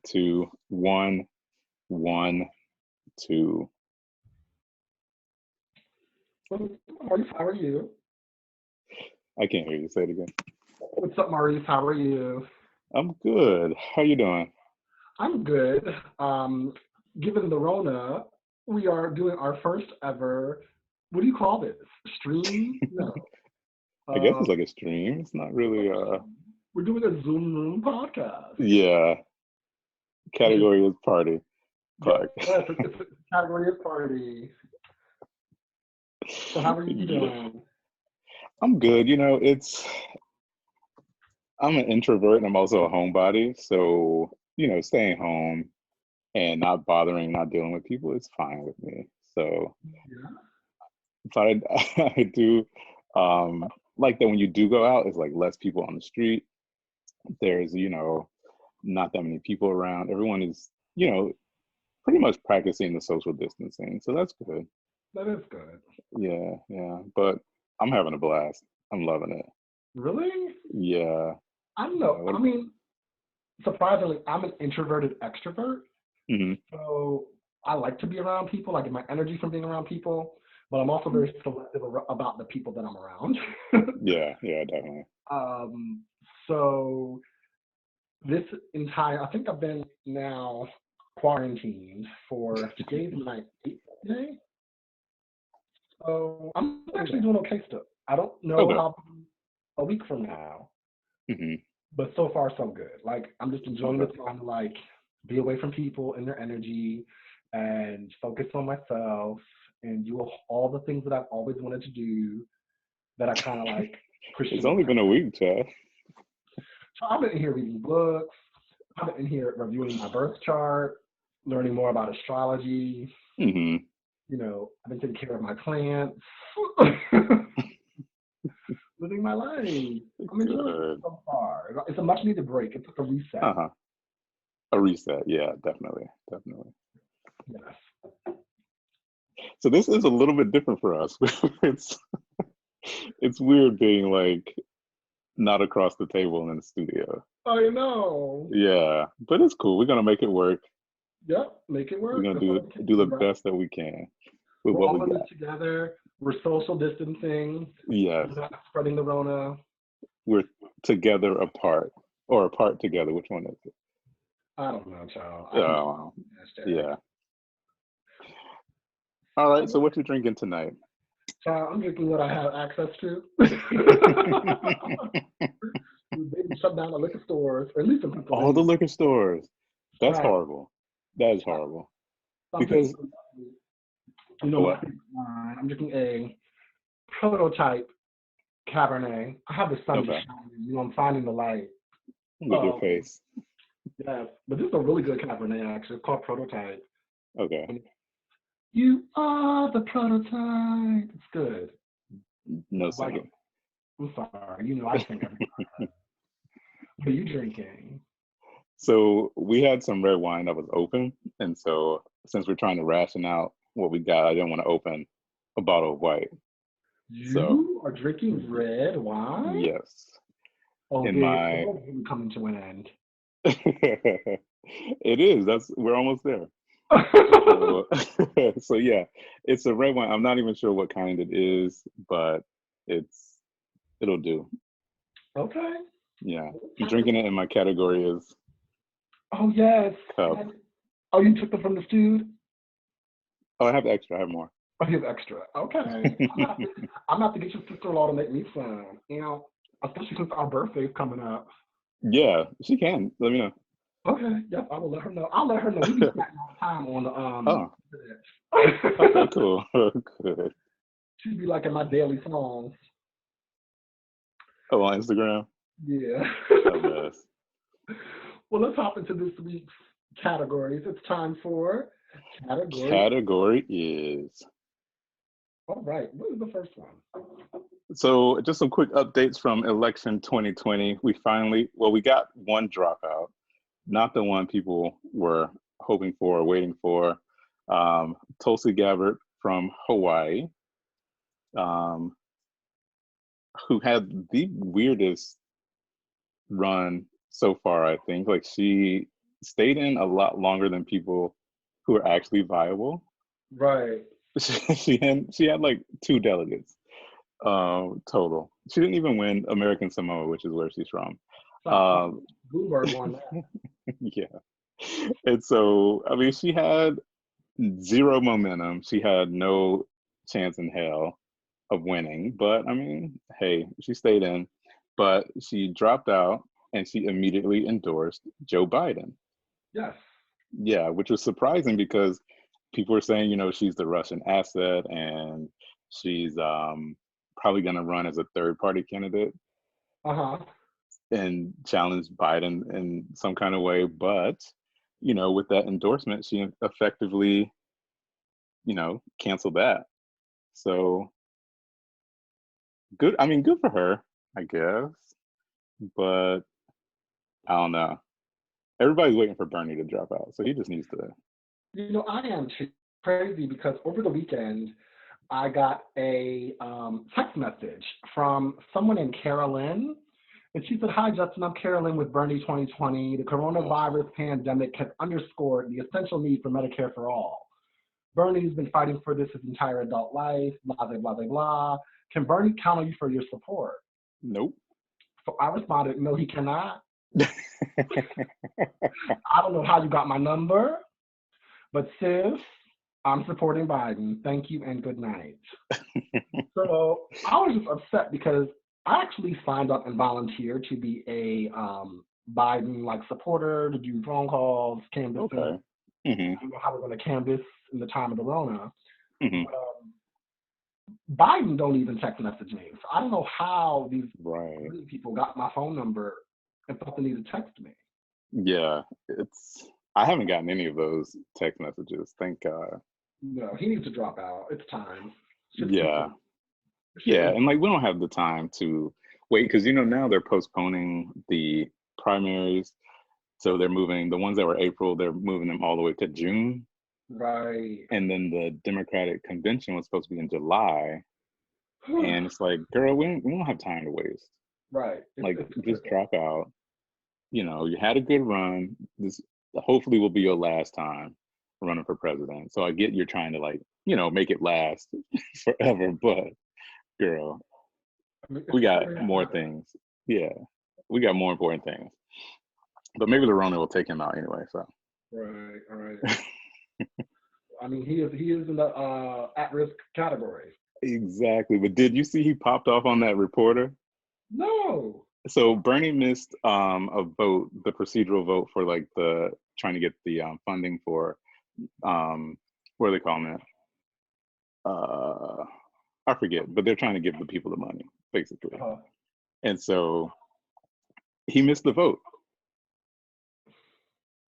two, one, one, two. Maurice, how are you? I can't hear you. Say it again. What's up, Maurice? How are you? I'm good. How you doing? I'm good. Um, Given the Rona, we are doing our first ever, what do you call this? Stream? No. I guess Uh, it's like a stream. It's not really we're doing a Zoom Room podcast. yeah, Which is, category is party. yes, Park. it's a category of party. So how are you Yeah. doing? I'm good. I'm an introvert and I'm also a homebody. So, staying home and not bothering, not dealing with people is fine with me. So, Yeah. but I, I do like that when you do go out, it's like less people on the street. There's, not that many people around. Everyone is, pretty much practicing the social distancing. So that's good. That is good. Yeah, yeah. But I'm having a blast. I'm loving it. Really? Yeah. I don't Yeah. know. I mean, surprisingly, I'm an introverted extrovert. Hmm. So I like to be around people. I get my energy from being around people, but I'm also very selective about the people that I'm around. Yeah, yeah, definitely. um, so this I think I've been now quarantined for today's my eighth day. So I'm actually doing Okay. okay still. I don't know how Okay. I'll be a week from now, Hmm. but so far so good. Like I'm just enjoying the Okay. time to like be away from people and their energy and focus on myself and do all the things that I've always wanted to do that I kind of like pushed to It's the only back. been a week, Chad. So I've been in here reading books. I've been in here reviewing my birth chart, learning more about astrology. Hmm. I've been taking care of my plants, living my life. I'm enjoying it Good. so far. It's a much needed break. It's like a reset. Uh-huh. A reset. Yeah, definitely. Definitely. Yes. So this is a little bit different for us. It's it's weird being like not across the table in the studio. I know. Yeah, but it's cool. We're gonna make it work. Yep, make it We're work. gonna That's all do we can do the do, right? best that we can with We're what we all in this got. together. We're social distancing. Yes, We're not spreading the Rona. we're together apart or apart together. Which one is it? I don't know, child. I think Oh, hashtag. yeah. All right. So, So what you drinking tonight? child, I'm drinking what I have access to. They shut down the liquor stores, or at least in All the Pennsylvania. liquor stores. That's Right. horrible. That is So horrible. I'm drinking, Because my what? favorite wine. I'm drinking a prototype Cabernet. I have the sun just Okay. shining. I'm finding the light. With your Um, face. yes, but this is a really good Cabernet actually. It's called Prototype. Okay. You are the prototype. It's good. No Like, singing. I'm sorry. I sing every time. What are you drinking? So we had some red wine that was open, and so since we're trying to ration out what we got, I didn't want to open a bottle of white. So You are drinking red wine? yes, Oh, in babe, the my world's really coming to an end. it is. That's we're almost there. So so yeah, it's a red wine. I'm not even sure what kind it is, but it's it'll do. Okay. Yeah, What's I'm drinking happening? it, and my category is Oh, yes. cup. Yes. Oh, you took them from the stewed? Oh, I have extra. I have more. Oh, you have extra. Okay. I'm gonna have to get your sister-in-law to make me some. Especially since our birthday's coming up. Yeah, she can. Let me Okay. Yep. I will let her know. I'll let her know. We be know. chatting all the time on the Oh, okay, internet. cool. Good. She'd be like in my daily songs. Oh, on Instagram? Yeah. A mess. Well, let's hop into this week's categories. It's time for category. Category is. All right. What is the first one? So, just some quick updates from election 2020. We got one dropout, not the one people were hoping for or waiting for. Tulsi Gabbard from Hawaii, um, who had the weirdest run so far, I think. Like, she stayed in a lot longer than people who are actually viable. Right. She had like 2 delegates total. She didn't even win American Samoa, which is where she's from. Stop Um, talking. Bloomberg won that. yeah. And so, I mean, she had zero momentum. She had no chance in hell of winning. But I mean, hey, she stayed in. But she dropped out and she immediately endorsed Joe Biden. Yes. Yeah, which was surprising because people were saying, she's the Russian asset and she's probably going to run as a third party candidate Uh-huh. and challenge Biden in some kind of way. But, with that endorsement, she effectively, canceled that. So good. I mean, good for her, I guess. But I don't know. Everybody's waiting for Bernie to drop out. So he just needs to. I am too crazy because over the weekend, I got a text message from someone named Carolyn. And she said, "Hi, Justin. I'm Carolyn with Bernie 2020. The coronavirus pandemic has underscored the essential need for Medicare for all. Bernie's been fighting for this his entire adult life, blah, blah, blah, blah, blah. Can Bernie count on you for your support?" Nope. So I responded, "No, he cannot. I don't know how you got my number, but sis, I'm supporting Biden. Thank you and good night." So I was just upset because I actually signed up and volunteered to be a Biden supporter, to do phone calls, canvassing. Okay. I don't know how we're going to canvass in the time of the Rona. Mm-hmm. Biden don't even text message me. So I don't know how these Right. people got my phone number and thought they needed to text me. Yeah, I haven't gotten any of those text messages. Thank God. No, he needs to drop out. It's time. Yeah. Yeah, and we don't have the time to wait because now they're postponing the primaries. So they're moving the ones that were April, they're moving them all the way to June. Right. And then the Democratic convention was supposed to be in July. And it's like, girl, we don't have time to waste. Right. Just drop out. You had a good run. This hopefully will be your last time running for president. So I get you're trying to make it last forever, but girl, we got more things. Yeah, we got more important things. But maybe the Rona will take him out anyway. So right, all right. I mean, he is in the at-risk category. exactly. But did you see he popped off on that reporter? No. So Bernie missed a vote, the procedural vote for the trying to get the funding for what are they calling it? I forget, but they're trying to give the people the money basically. And so he missed the vote,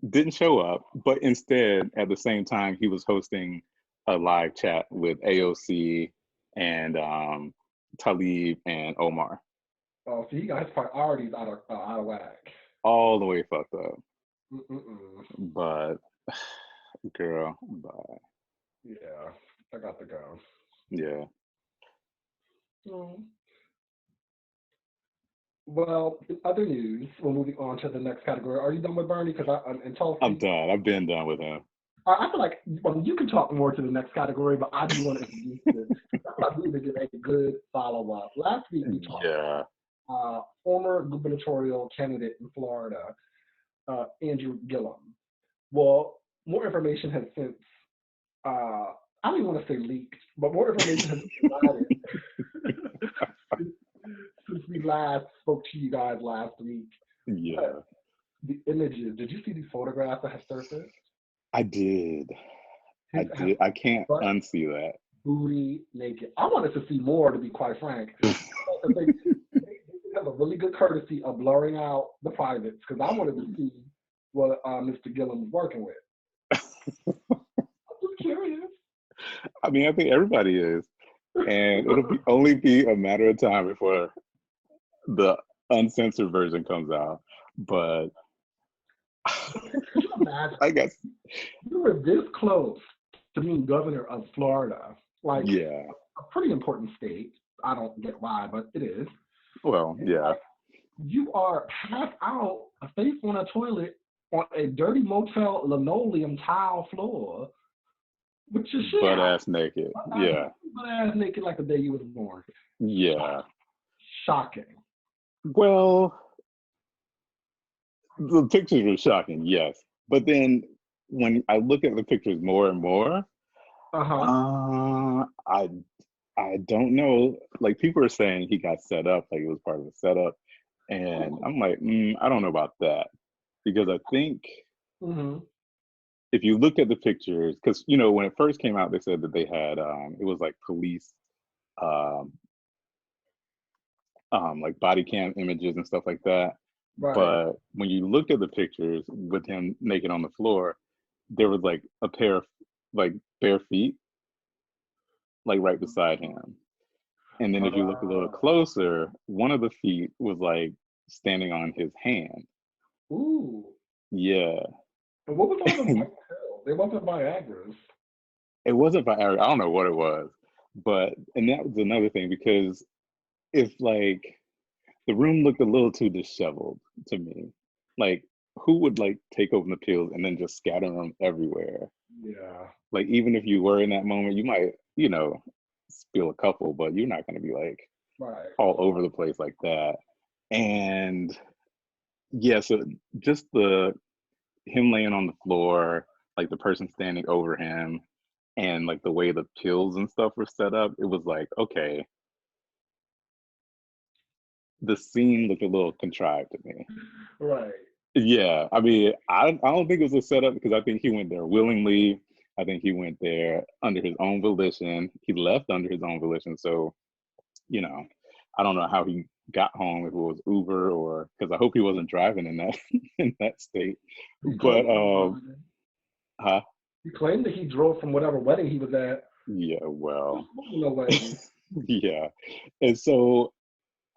didn't show up, but instead at the same time he was hosting a live chat with AOC and Talib and Omar. Oh, so he got his priorities out of whack. All the way fucked up. Mm-mm. But girl, bye. Yeah, I got to go. Yeah. Well, in other news, we're moving on to the next category. Are you done with Bernie? Because in Tulsi, I'm done. I've been done with him. I feel like you can talk more to the next category, but I do want to introduce this. I need to give a good follow-up. Last week we talked about former gubernatorial candidate in Florida, Andrew Gillum. Well, more information has since, I don't even want to say leaked, but more information has been provided since we last spoke to you guys last week. Yeah. The images, did you see these photographs that have surfaced? I did. I can't unsee that. Booty naked. I wanted to see more, to be quite frank. They have a really good courtesy of blurring out the privates because I wanted to see what Mr. Gillum was working with. I'm just curious. I mean, I think everybody is. And it'll only be a matter of time before the uncensored version comes out. But Could you imagine? I guess You were this close to being governor of Florida. Yeah. A pretty important state. I don't get why, but it is. Well, yeah. You are half out, a face on a toilet on a dirty motel linoleum tile floor with your shit Butt out. ass naked. Yeah. Butt ass naked like the day you was born. Yeah. Shocking. Well, the pictures were shocking, yes. But then when I look at the pictures more and more, Uh-huh. uh, I I don't know. Like people are saying he got set up, like it was part of the setup, and I'm like, I don't know about that because I think Mm-hmm. if you look at the pictures, because when it first came out, they said that they had it was like police um, like body cam images and stuff like that. Right. But when you looked at the pictures with him naked on the floor, there was like a pair of like bare feet, like right beside him. And then if you look a little Uh, closer, one of the feet was like standing on his hand. ooh. Yeah. And what was all the it white pills? They wasn't Viagra's. wasn't by Eric. I don't know what it was. But and that was another thing because if like the room looked a little too disheveled to me. Like, who would like take open the pills and then just scatter them everywhere? Yeah. Like, even if you were in that moment, you might, spill a couple, but you're not going to be like Right. all over the place like that. And yeah, so just the him laying on the floor, like the person standing over him, and like the way the pills and stuff were set up, it was like, okay, the scene looked a little contrived to me. Right. Yeah, I mean, I don't think it was a setup because I think he went there willingly. I think he went there under his own volition. He left under his own volition. So, you know, I don't know how he got home if it was Uber or because I hope he wasn't driving in that in that state. He But claimed he was driving. huh? He claimed that he drove from whatever wedding he was at. Yeah, There well, was no wedding. yeah. And so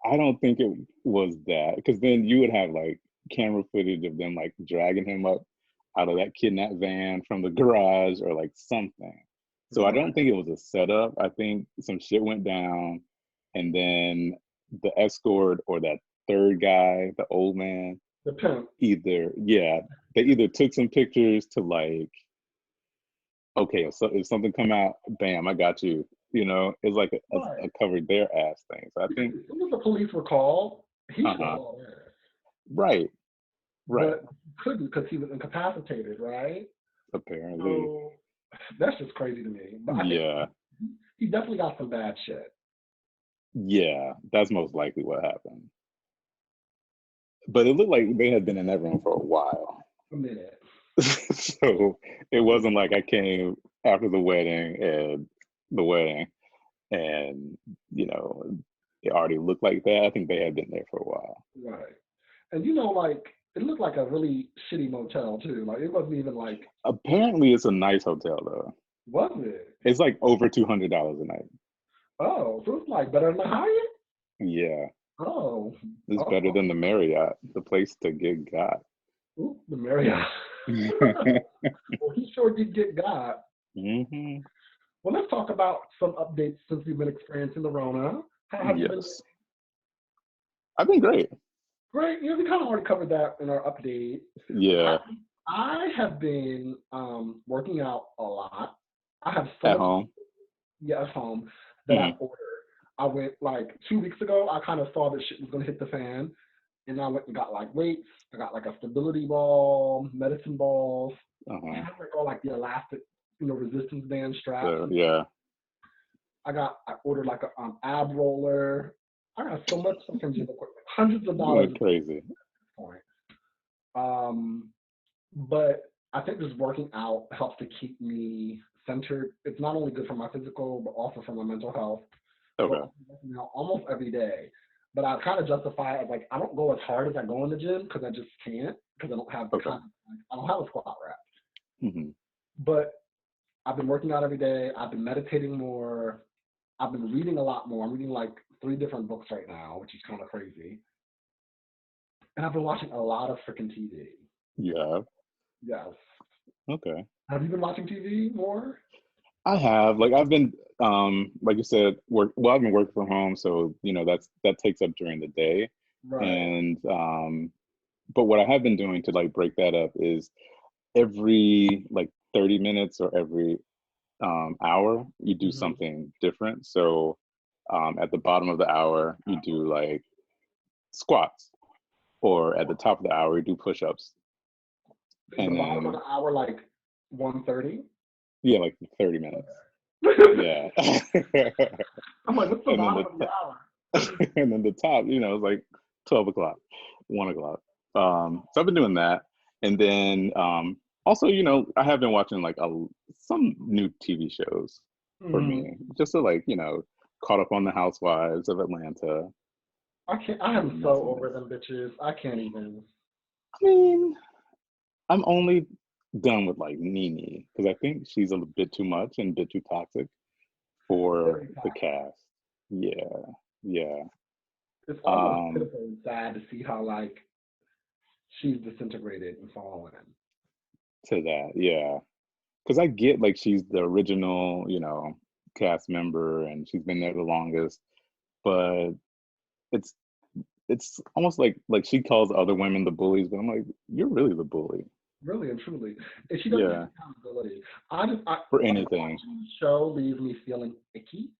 I don't think it was that because then you would have like camera footage of them like dragging him up out of that kidnap van from the garage or like something. So I don't Right. think it was a setup. I think some shit went down and then the escort or that third guy, the old man, The pimp. they either took some pictures to like, okay, if something come out, bam, I got you. It's like Right. a covered their ass thing. So I think, As soon as the police were called, he should have uh-huh, hauled ass. right. Right. But he couldn't because he was incapacitated, right? Apparently. So that's just crazy to me. But I think Yeah. he definitely got some bad shit. Yeah. That's most likely what happened. But it looked like they had been in that room for a while. A minute. So it wasn't like I came after the wedding and, you know, it already looked like that. I think they had been there for a while. Right. And like it looked like a really shitty motel too. Like it wasn't even like, Apparently it's a nice hotel though. was it? It's like over $200 a night. Oh, so it's like better than the Hyatt? Yeah. Oh. It's better Oh. than the Marriott, the place to get got. Ooh, the Marriott. Well, he sure did get got. hmm Well, let's talk about some updates since we've been experiencing the Rona. How have you been? Yes. I've been great. Great. We kind of already covered that in our update. I, Yeah. I have been working out a lot. I have so At much home. at home that Mm. I've ordered. I went like 2 weeks ago. I kind of saw that shit was gonna hit the fan, and I went and got like weights. I got like a stability ball, medicine balls. I Uh-huh. have like all like the elastic, resistance band straps. So And yeah. I ordered like a ab roller. I got so much fucking gym equipment, hundreds of You dollars went at crazy. this point. Um, but I think just working out helps to keep me centered. It's not only good for my physical, but also for my mental health. So Okay. I'm working out almost every day. But I kind of justify it as like I don't go as hard as I go in the gym because I just can't because I don't have the Okay. I don't have a squat rack. hmm But I've been working out every day. I've been meditating more. I've been reading a lot more. I'm reading like 3 different books right now, which is kind of crazy. And I've been watching a lot of freaking TV. Yeah. Yes. Okay. Have you been watching TV more? I have like I've been like you said I've been working from home so that takes up during the day Right. and but what I have been doing to like break that up is every like 30 minutes or every hour, you do Hmm. something different. So at the bottom of the hour, you do like squats, or at the top of the hour, you do push-ups, Is the and bottom of then the hour like 1:30? yeah, like 30 minutes. Yeah. I'm like, what's the and then bottom the of the hour? and then the top, is like 12 o'clock, 1 o'clock. So I've been doing that. And then also, I have been watching like some new TV shows for Hmm. me, just to like, caught up on the Housewives of Atlanta. I can't. I am That's so what it over is. them bitches. I can't even. I mean, I'm only done with like Nene because I think she's a bit too much and a bit too toxic for Very the toxic. cast. Yeah, yeah. It's almost Um, pitiful and sad to see how like she's disintegrated and fallen. to that, yeah. Because I get like she's the original, cast member and she's been there the longest, but it's it's almost like she calls other women the bullies, but I'm like, you're really the bully. Really and truly. And she doesn't have Yeah, accountability. I for like anything. watching the show leaves me feeling icky.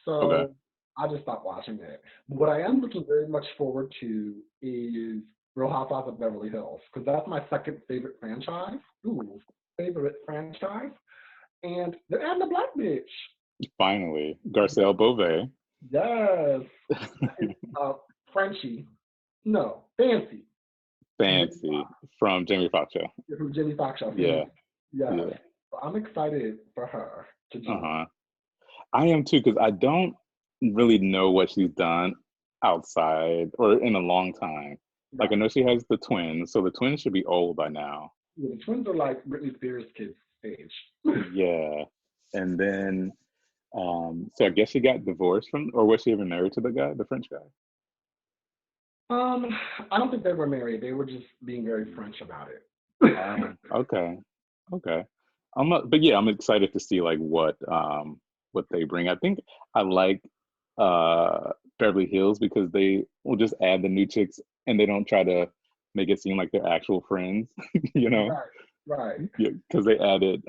Okay. So I just stopped watching it. But what I am looking very much forward to is Real Housewives of Beverly Hills, because that's my second favorite franchise. Ooh, favorite franchise. And they're adding a black bitch. Finally, Garcelle Beauvais. Yes. It's Frenchie. No, Fancy from Jimmy Fancy from Jamie Foxx show. from Jimmy Fox show, Yeah, Fancy. Yes. yeah. So I'm excited for her to join. Uh-huh. I am too, because I don't really know what she's done outside or in a long time. Like I Right. know she has the twins, so the twins should be old by now. Yeah, the twins are like Britney Spears kids age. Yeah. And then so I guess she got divorced from, or was she even married to the guy, the French guy? Um, I don't think they were married. They were just being very French about it. Okay. Okay. But yeah, I'm excited to see like what they bring. I think I like Beverly Hills because they will just add the new chicks and they don't try to make it seem like they're actual friends, you know? Right, right. Yeah, because they added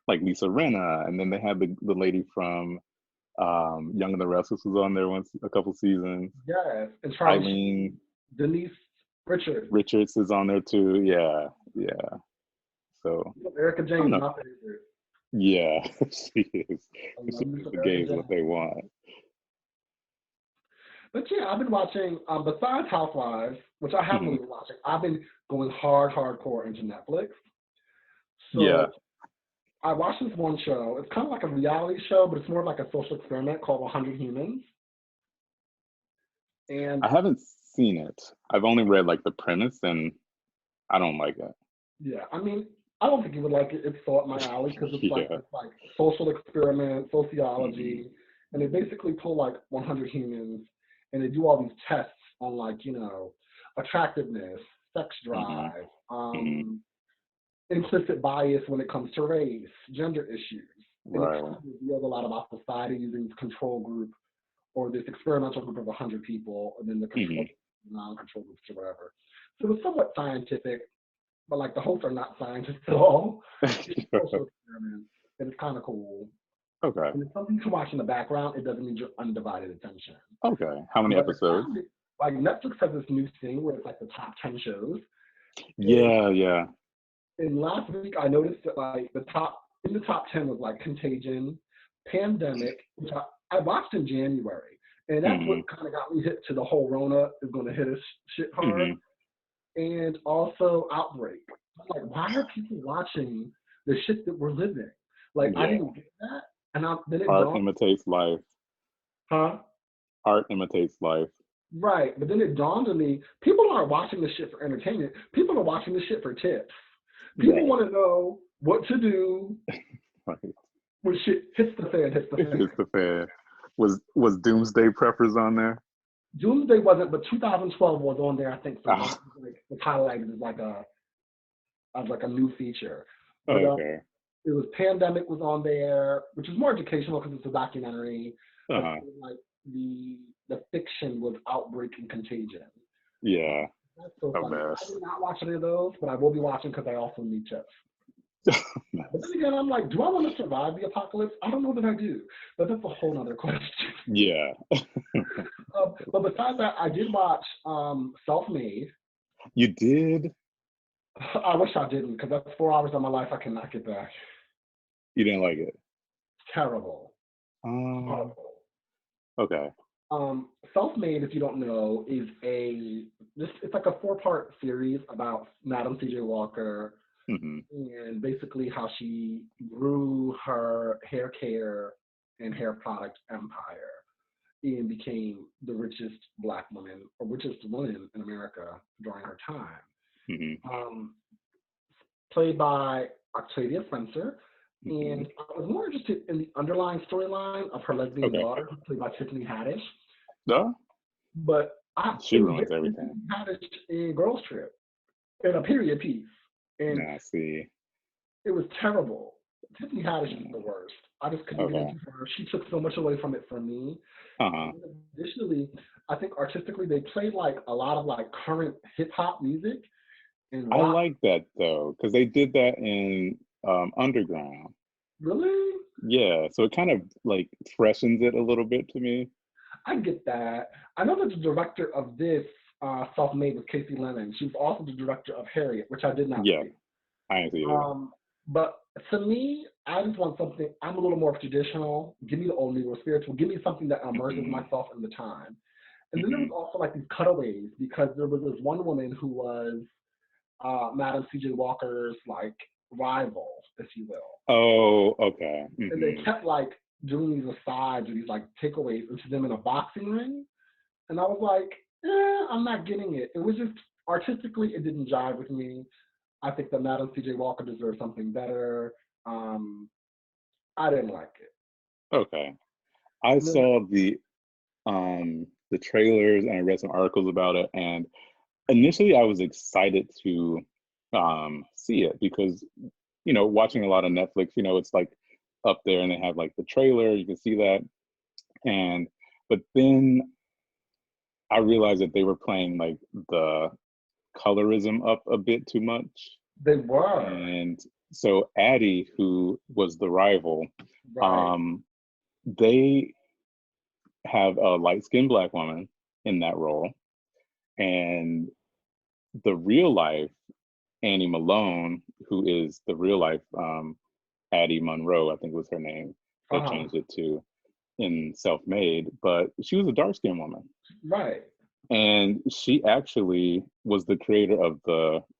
like Lisa Rinna, and then they had the lady from Young and the Restless was on there once a couple seasons. Yes. And Charlie Sheen, Eileen Denise Richards, Richards is on there too. Yeah, yeah. So Erica I don't James, know. my favorite. Yeah, she is. I She love me gives some the Erica gays what James. they want. But yeah, I've been watching, besides Housewives, which I haven't Hmm. really been watching, I've been going hardcore into Netflix. Yeah, So I watched this one show. It's kind of like a reality show, but it's more like a social experiment called 100 Humans. I And haven't seen it. I've only read like the premise, and I don't like it. yeah, I mean, I don't think you would like it. It's so up my alley because it's like Yeah. this like social experiment, Hmm. sociology, and they basically pull like 100 humans and they do all these tests on like attractiveness, sex Hmm. drive, Hmm. implicit bias when it comes to race, gender issues, and it kind Right. of reveals a lot about society using this control group or this experimental group of 100 people, and then the control Hmm. non-control groups or whatever. So it's somewhat scientific, but like the hosts are not scientists at all. It's a social experiment, and it's kind of cool. Okay. And it's something you can watch in the background. It doesn't need your undivided attention. Okay. How many But it's episodes? kind of like Netflix has this new thing where it's like the top 10 shows. And Yeah, yeah. last week I noticed that like the top 10 was like Contagion, Pandemic, which I watched in January. And that's what Hmm. kind of got me hit to the whole Rona is going to hit us shit hard. Hmm. And also Outbreak. I'm like, why are people watching the shit that we're living? Like, I Yeah. didn't get that. And then it Art dawned, imitates life. huh? Art imitates life. Right. But then it dawned on me, people aren't watching this shit for entertainment. People are watching this shit for tips. People Right. want to know what to do Right. when shit hits the fan, hits the fan. It's the fan. Was Doomsday Preppers on there? Doomsday wasn't, but 2012 was on there, I think, for Ah, like, was highlighted as like a new feature. But okay. it was Pandemic was on there, which is more educational because it's a documentary. But Uh-huh. like the fiction was Outbreak and Contagion. Yeah, That's so a funny. I mess. did not watch any of those, but I will be watching because I also need chips. But then Mess. again, I'm like, do I want to survive the apocalypse? I don't know that I do. But that's a whole nother question. Yeah. But besides that, I did watch Self-Made. You did? I wish I didn't because that's 4 hours of my life I cannot get back. You didn't like it? Terrible. Um, Horrible. okay. Self-Made, if you don't know, is it's like a four-part series about Madam C.J. Walker Hmm. and basically how she grew her hair care and hair product empire and became the richest black woman or richest woman in America during her time. Hmm. Um, Played by Octavia Spencer. Hmm. And I was more interested in the underlying storyline of her lesbian Okay. daughter, played by Tiffany Haddish. No, But she it was ruins very everything. Haddish in Girls Trip in a period piece, and Nah, see. it was terrible. Tiffany Haddish is the Mm, worst. I just couldn't get okay. into her. She took so much away from it for me. Uh-huh. Additionally, I think artistically they played like a lot of like current hip hop music and I rock. like that though, because they did that in Underground. Really? Yeah, so it kind of like freshens it a little bit to me. I get that. I know that the director of this self-made was Casey Lennon. She was also the director of Harriet, which I did not Yeah, see. I didn't see it either. But to me, I just want something. I'm a little more traditional. Give me the old Negro spiritual. Give me something that immerses Hmm. myself in the time. And then there Hmm. was also like these cutaways because there was this one woman who was Madam C.J. Walker's like rival, if you will. Oh, okay. And they Hmm. kept like doing these asides or these like takeaways into them in a boxing ring. And I was like, I'm not getting it. It was just artistically, it didn't jive with me. I think that Madam C.J. Walker deserves something better. Um, I didn't like it. Okay. I And then, saw the trailers and I read some articles about it, and initially I was excited to see it because watching a lot of Netflix, it's like up there and they have like the trailer, you can see that. And but then I realized that they were playing like the colorism up a bit too much. they were And so Addie, who was the rival, right. um, they have a light-skinned black woman in that role. And the real life Annie Malone, who is the real life Addie Monroe, I think was her name. They Uh-huh. changed it to in Self Made, but she was a dark skinned woman. Right. And she actually was the creator of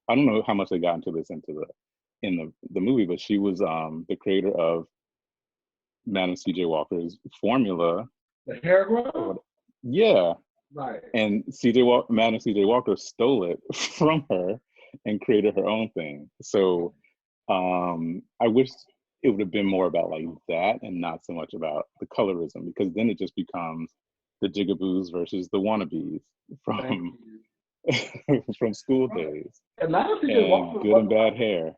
I don't know how much they got into this in the movie, but she was the creator of Madam CJ Walker's formula. The hair Or growth? what, yeah. Right. And Madam CJ Walker stole it from her and created her own thing. So I wish it would have been more about like that and not so much about the colorism, because then it just becomes the jigaboos versus the wannabes Thank from you. from school Right. days And Madam C.J. and Walker good and wasn't bad like hair.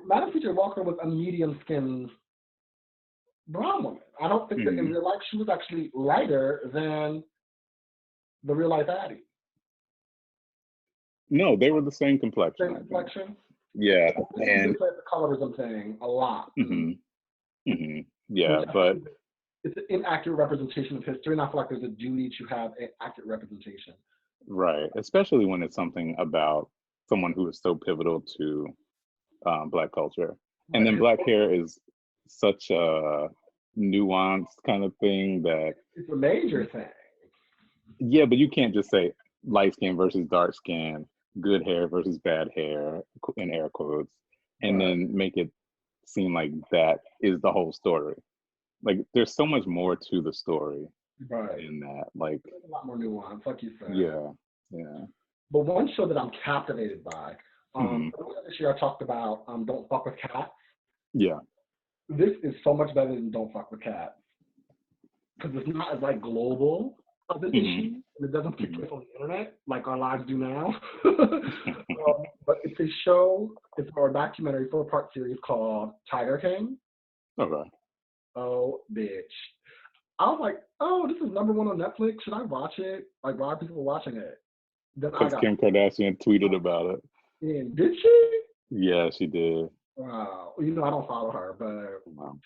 Madam C.J. Walker was a medium skinned brown woman. I don't think that in Hmm. real life she was actually lighter than the real life Addie. No, they were the same complexion, Same I think. complexion. Yeah, I think they and play the colorism thing a lot in the movie, hmm hmm which yeah, I think but it's an inaccurate representation of history, and I feel like there's a duty to have an accurate representation. right, especially when it's something about someone who is so pivotal to Black culture, and Right. then black hair is such a nuanced kind of thing that It's a major thing. yeah, but you can't just say light skin versus dark skin, good hair versus bad hair in air quotes, and Right. then make it seem like that is the whole story. Like there's so much more to the story Right. in that. Like There's a lot more nuance, like you said. yeah, yeah, But one show that I'm captivated by, hmm earlier this year I talked about Don't Fuck with Cats. yeah, This is so much better than Don't Fuck with Cats because it's not as like global of an hmm issue, and it doesn't take hmm place on the internet like our lives do now. But it's a show. It's our documentary 4-part series called Tiger King. okay. Oh, bitch. I was like, oh, this is number one on Netflix. Should I watch it? Like, why are people watching it? Then I Because got Kim Kardashian tweeted about it. in. Did she? Yeah, she did. Wow. You know, I don't follow her, but Wow.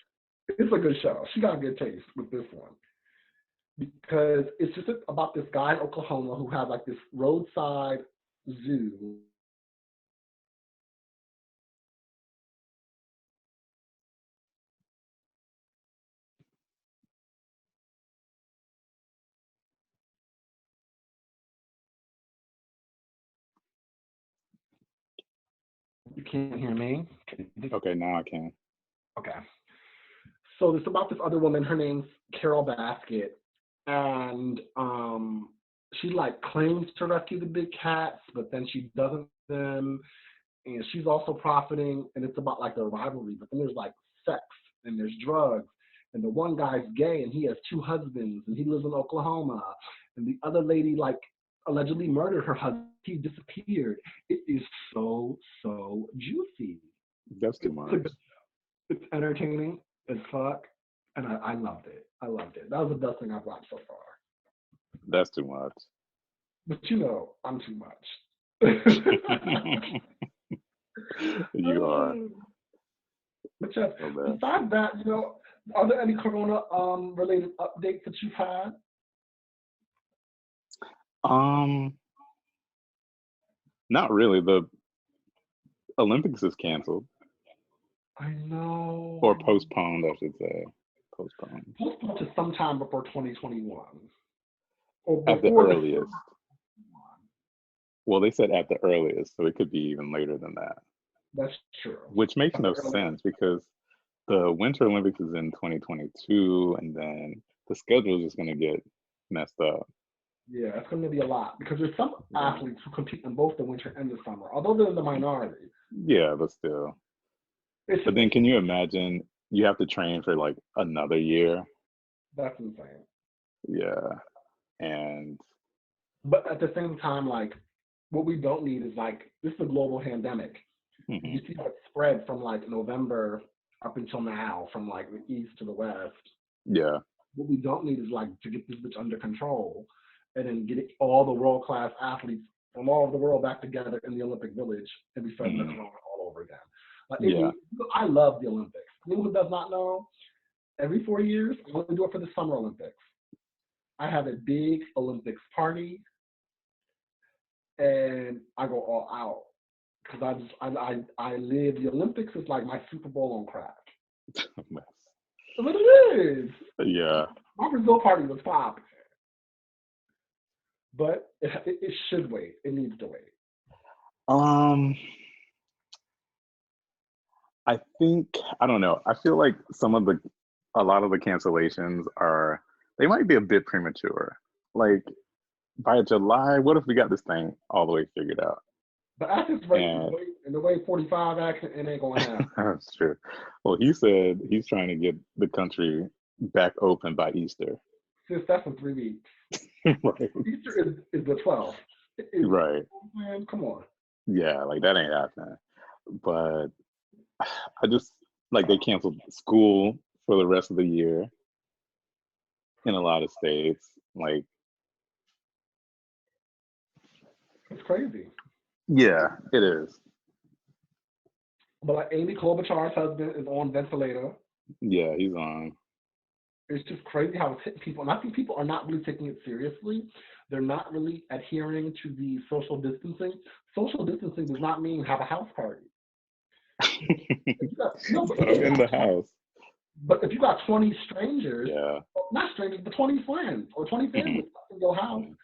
it's a good show. She got a good taste with this one because it's just about this guy in Oklahoma who has like this roadside zoo. You can't hear me? Okay, now I can. Okay. So it's about this other woman. Her name's Carol Basket, and she like claims to rescue the big cats, but then she doesn't them, and she's also profiting. And it's about like their rivalry. But then there's like sex and there's drugs, and the one guy's gay and he has two husbands and he lives in Oklahoma, and the other lady like allegedly murdered her husband. He disappeared. It is so juicy. That's too much. It's entertaining as fuck, and I loved it. I loved it. That was the best thing I've watched so far. That's too much. But you know, I'm too much. You are. But yes, So bad. besides that, you know, are there any Corona related updates that you've had? Not really. The Olympics is canceled I know. or postponed, I should say. Postponed Postponed to sometime before 2021 or at the before the earliest. Well, they said at the earliest, so it could be even later than that. That's true. Which makes At no the earliest. sense because the Winter Olympics is in 2022, and then the schedule is just going to get messed up. Yeah, it's going to be a lot because there's some Yeah. athletes who compete in both the winter and the summer, although they're in the minority. Yeah, but still. It's But then can you imagine you have to train for like another year? that's insane. Yeah. And But at the same time, like, what we don't need is like this is a global pandemic. mhm, You see how it spread from like November up until now, from like the east to the west. yeah. What we don't need is like to get this bitch under control and then get all the world class athletes from all over the world back together in the Olympic Village and be fighting the mhm, corona all over again. Like, Yeah. I love the Olympics. Anyone who does not know, every 4 years, I want to do it for the Summer Olympics. I have a big Olympics party and I go all out because I live. The Olympics is like my Super Bowl on crack. Mess. But it is. Yeah. My Brazil party was popping, but it should wait. It needs to wait. Um, I think I don't know. I feel like a lot of the cancellations they might be a bit premature. Like by July, what if we got this thing all the way figured out? But at this rate, And in the way 45 action, it ain't going to happen. that's true. Well, he said he's trying to get the country back open by Easter. Since that's in 3 weeks. Right. Easter is the 12th. Right. Man, come on. Yeah, like that ain't happening. But I just like they canceled school for the rest of the year in a lot of states. Like, It's crazy. yeah, it is. But like Amy Klobuchar's husband is on ventilator. Yeah, he's on. It's just crazy how it's hitting people. And I think people are not really taking it seriously. They're not really adhering to the social distancing. Social distancing does not mean have a house party. But I'm in the house. But if you got 20 strangers, Yeah. not strangers, but 20 friends or 20 families in your house, Mhm.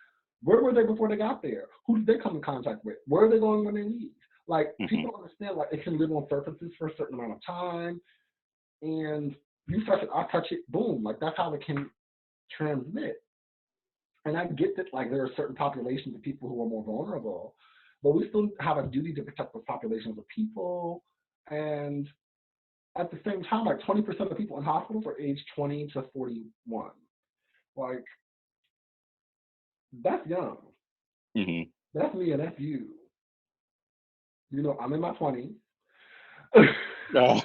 where were they before they got there? Who did they come in contact with? Where are they going when they leave? Like, people don't understand, like, it can live on surfaces for a certain amount of time. And you touch it, I touch it, boom. Like, that's how it can transmit. And I get that, like, there are certain populations of people who are more vulnerable, but we still have a duty to protect those populations of people. And at the same time, like 20% of people in hospitals are aged 20 to 41. Like, that's young. Mm-hmm. That's me and that's you. You know, I'm in my 20s. Yeah,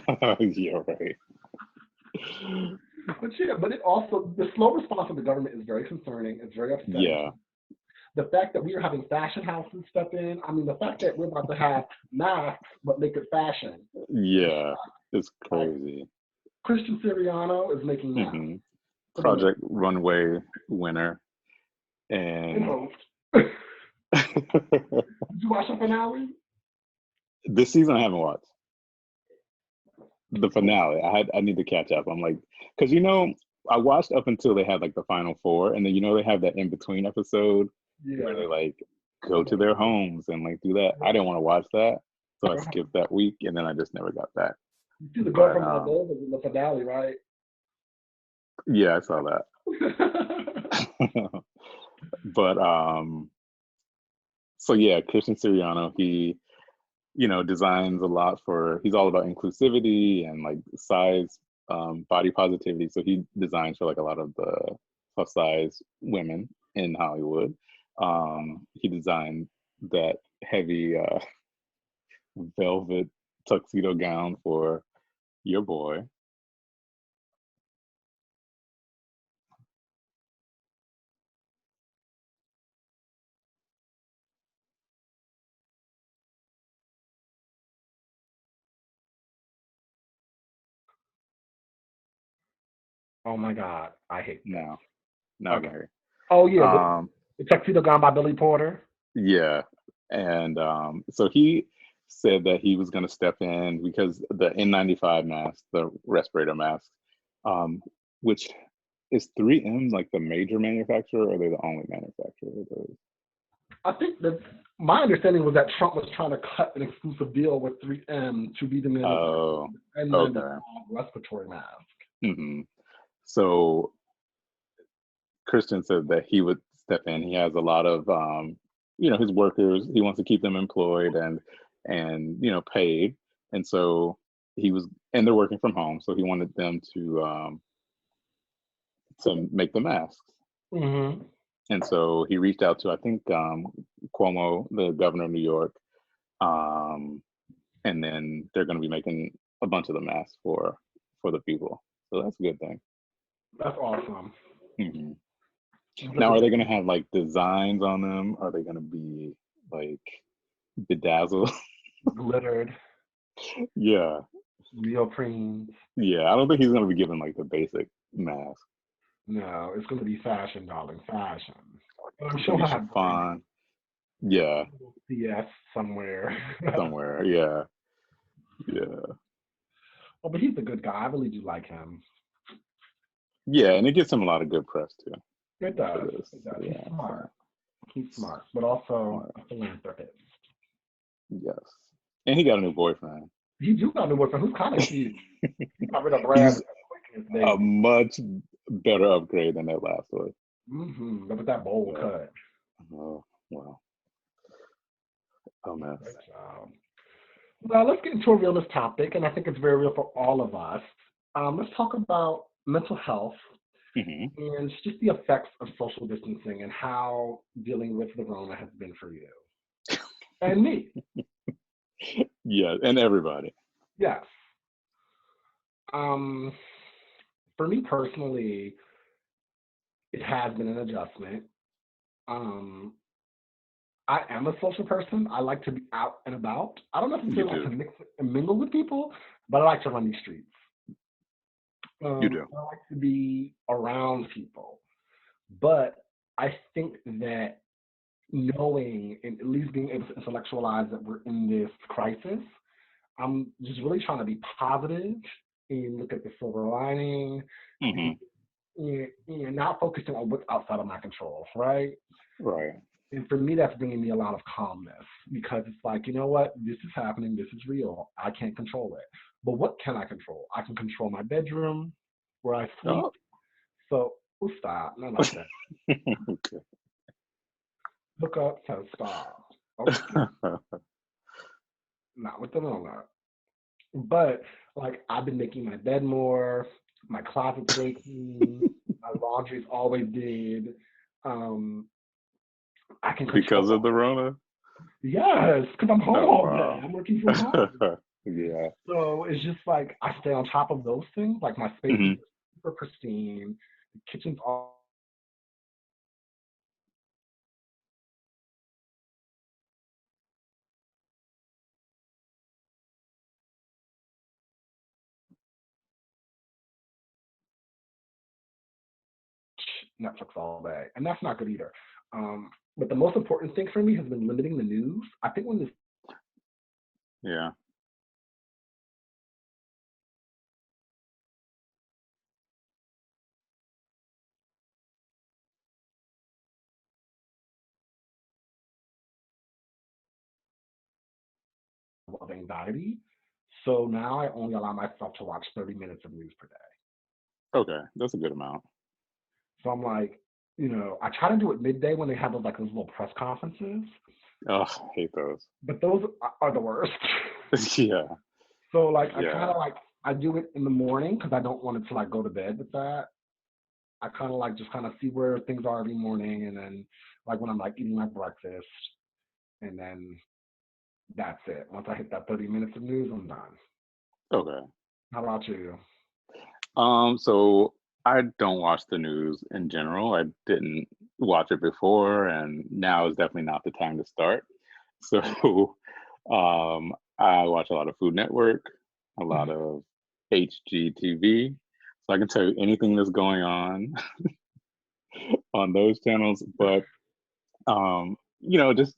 right. But yeah, but it also, the slow response of the government is very concerning. It's very upsetting. Yeah. the fact that we are having fashion houses step in. I mean, the fact that we're about to have masks but make it fashion. Yeah, it's Like crazy. Christian Siriano is making masks Hmm. for the women. Project Runway winner, And and host. Did you watch the finale? this season I haven't watched the finale. I need to catch up. I'm like, because I watched up until they had like the final four, and then they have that in between episode where Yeah. they like go to their homes and like do that. I didn't want to watch that, so I Uh-huh. skipped that week, and then I just never got back. You see the girl But from Moldova in the finale, right? yeah, I saw that. But so yeah, Christian Siriano, he designs a lot for. He's all about inclusivity and like size, body positivity. So he designs for like a lot of the plus size women in Hollywood. He designed that heavy velvet tuxedo gown for your boy. Oh my God, I hate this. Now, now I can Okay. hear. Oh yeah, Um, the Tuxedo Gone by Billy Porter. yeah, and so he said that he was going to step in because the N95 mask, the respirator mask, um, which is 3M like the major manufacturer, or are they the only manufacturer of those? I think that my understanding was that Trump was trying to cut an exclusive deal with 3M to be the manufacturer Oh, and then the okay. respiratory mask. Hmm. So Christian said that he would step in. He has a lot of, his workers. He wants to keep them employed and paid. And so and they're working from home. So he wanted them to make the masks. Mm-hmm. And so he reached out to, I think, Cuomo, the governor of New York, um, and then they're going to be making a bunch of the masks for the people. So that's a good thing. That's awesome. Hmm. Look Now, at are this, they going to have like designs on them? Are they going to be like bedazzled? glittered, Yeah, neoprene. yeah. I don't think he's going to be given like the basic mask. No, it's going to be fashion, darling, fashion. But I'm It's sure going to he'll be have branding. chiffon. Yeah, CS somewhere. somewhere. Yeah, yeah, Oh, but he's a good guy. I really do like him. yeah. And it gives him a lot of good press too It for does. this. It does. He's Yeah, smart. so He's smart, but also smart. a philanthropist. Yes, and he got a new boyfriend. He do got a new boyfriend who's kind of cute. He got rid of Brad He's with his a baby. much better upgrade than that last one. Mm-hmm. With that bowl Yeah. cut. Oh, wow. Oh, mess. Great job. Well, let's get into a realist topic, and I think it's very real for all of us. Let's talk about mental health Hmm. and just the effects of social distancing and how dealing with the Rona has been for you and me. Yeah, and everybody. Yes. Um, for me personally, it has been an adjustment. Um, I am a social person. I like to be out and about. I don't You necessarily like to do. mix and mingle with people, but I like to run these streets. You do. I like to be around people. But I think that knowing and at least being able to intellectualize that we're in this crisis, I'm just really trying to be positive and look at the silver lining Hmm. and not focusing on what's outside of my control, right? Right. And for me, that's bringing me a lot of calmness because it's like, you know what? This is happening. This is real. I can't control it. But what can I control? I can control my bedroom where I sleep. Oh. So, stop. Not like that. Okay. Look up, so stop. Okay. Not with the Rona. But, like, I've been making my bed more. My closet's way clean. My laundry's always did. Um, I can Because of control. the Rona? Yes, because I'm home Oh, all day. wow. I'm working from home. Yeah. So it's just like I stay on top of those things. Like my space is Hmm. super pristine. The kitchen's all Netflix all day, and that's not good either. But the most important thing for me has been limiting the news. I think when this Yeah. of anxiety, so now I only allow myself to watch 30 minutes of news per day. Okay. That's a good amount. So I'm like, I try to do it midday when they have those little press conferences, Oh, I hate those. but those are the worst. Yeah. So like I kind Yeah. of like I do it in the morning because I don't want it to like go to bed with that. I kind of like just kind of see where things are every morning, and then like when I'm like eating my breakfast, and then that's it. Once I hit that 30 minutes of news, I'm done. Okay. How about you? So I don't watch the news in general. I didn't watch it before, and now is definitely not the time to start. So I watch a lot of Food Network, a lot of HGTV. So I can tell you anything that's going on those channels. But just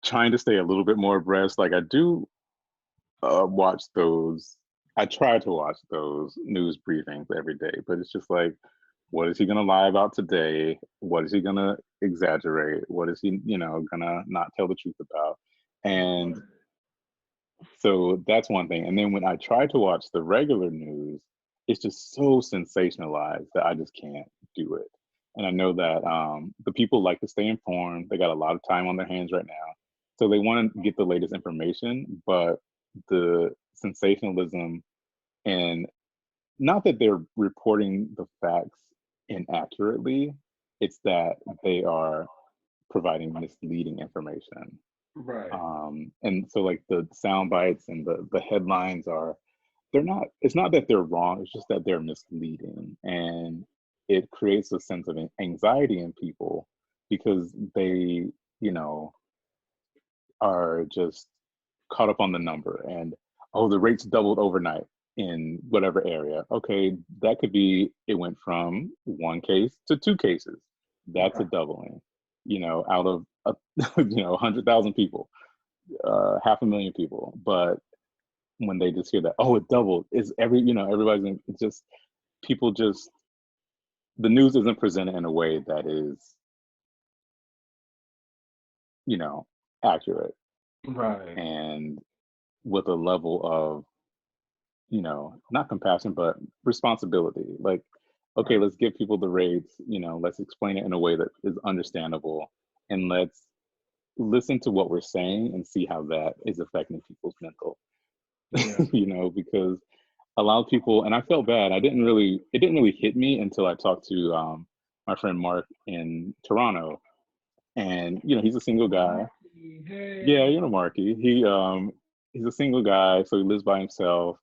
trying to stay a little bit more abreast. Like I do watch those. I try to watch those news briefings every day, but it's just like, what is he going to lie about today? What is he going to exaggerate? What is he, going to not tell the truth about? And so that's one thing. And then when I try to watch the regular news, it's just so sensationalized that I just can't do it. And I know that the people like to stay informed. They got a lot of time on their hands right now. So they want to get the latest information, but the sensationalism, and not that they're reporting the facts inaccurately, it's that they are providing misleading information. Right. And so like the sound bites and the headlines are, they're not, it's not that they're wrong, it's just that they're misleading. And it creates a sense of anxiety in people because they, you know, are just caught up on the number and, oh, the rates doubled overnight in whatever area. Okay, that could be it went from one case to two cases. That's a Right. doubling, out of 100,000 people, 500,000 people. But when they just hear that, oh, it doubled, is everybody's it's just people just the news isn't presented in a way that is, you know, accurate Right. and with a level of, not compassion, but responsibility. Like, okay, Right. let's give people the rates, let's explain it in a way that is understandable, and let's listen to what we're saying and see how that is affecting people's mental, Yeah. because a lot of people, and I felt bad. It didn't really hit me until I talked to my friend Mark in Toronto, and he's a single guy. Marky, Yeah, hey. Marky. He's a single guy, so he lives by himself,